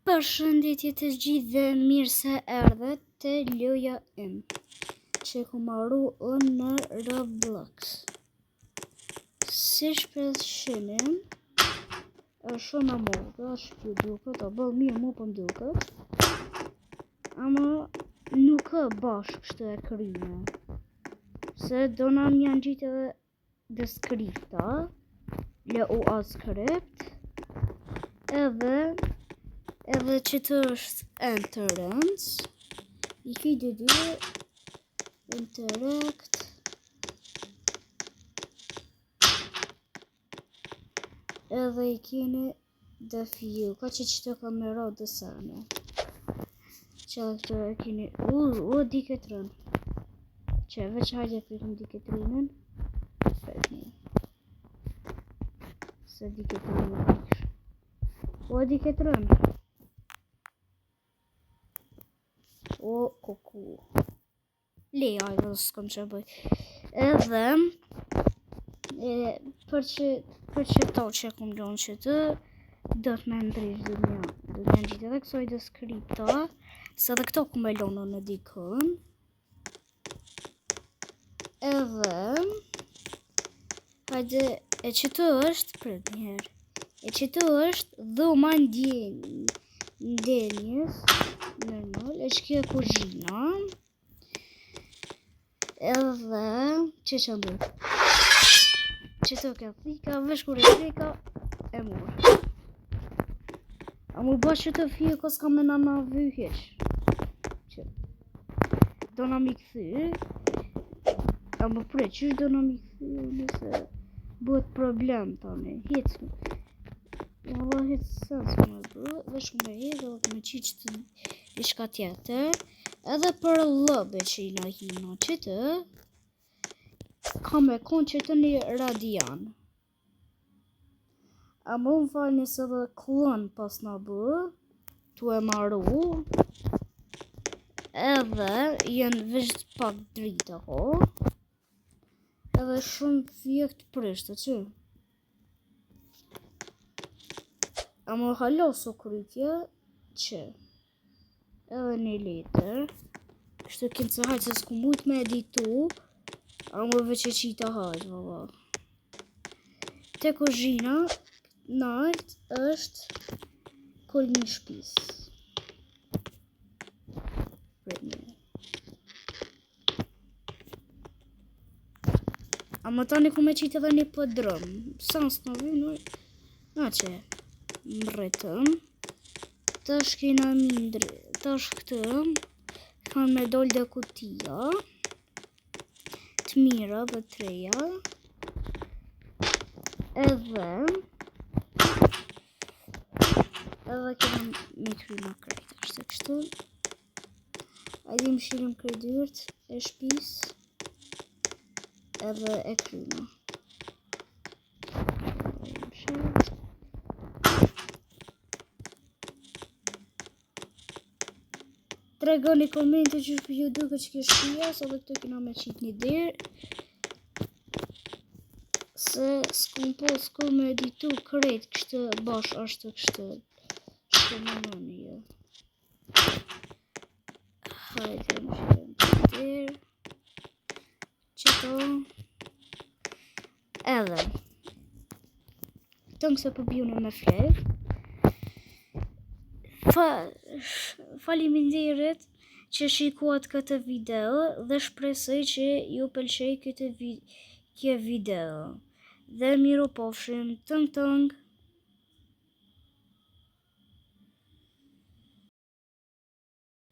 Përshëndetje të gjithë dhe mirë se erdhët te loja im që ku marru unë në Roblox. Si shpeshinim është shumë e modë, është kjo duket, o bëllë mirë mu për duket, ama nuk e bashkë kështë e kryme, se dona më janë gjitë edhe deskripta, le u skript, edhe që të është entrance, i kujtë dy, interact, edhe i kini dhe fiu, ka që të kamera dhe sane. Që edhe këto e kini, di këtë rënë. Që veç hajde përkëm di këtë rënën, se di këtë rënën. Di këtë rënë. Kuku. Leja edhe s'kom që bëj. Edhe, për që to që kom gjonë që të, do të me ndrish dhe një. Do të me gjitë edhe kësoj dhe skripta, se edhe këto ku me lonë në dikën. Edhe, hajde, e që të është, për njëherë, e që të është dhoma ndenjës, normal, e që kjo e kuzhina, edhe, që bërë, që të ka thika, vesh kur e thika, e murë. A mu bësh që të fije, ko s'ka me nana vyheq, që, do na mi këthy, a më prej, qysh do na mi këthy, nëse bëhet problem, tani, hecë, valla hecë sens me bërë, vesh me hedhe, dhe me qiqë të ishka tjetër, edhe për lëbe që i na hina që të, ka me konë që të një radian. A më më falë nëse dhe klon pas në bë, tu e maru, edhe jenë veç pak drita ho, edhe shumë fjekt prishtë, që? A më halo së krytje, që? Edhe një letër, kështë të kënë të hajtë se s'ku mujt me editu, a më veç e qita hajtë, valla. Te kuzhina, nalt është kol një shpis. A më tani ku me qitë edhe një pëdrëm, sans në vynë, na që, më rritëm, të është kina mindrë, të është këtë, kanë me dollë dhe kutia, të mira dhe treja, edhe kena me kryma krejtë, është kështu, ajdi më shirëm krejdyrt e shpis, edhe e kryma. Tregoni komente që për ju duke që kjo shpia, sa dhe këto kina me qitë një dirë, se s'ku me editu krejt kështë bash është kështë më nëni jo. Hajde më shirëm të dirë, qëto, edhe, tëngë se përbjune me flet, faleminderit që shikuat këtë video dhe shpresoj që ju pëlqej kjo video. Dhe miru pofshim, tëng tëng.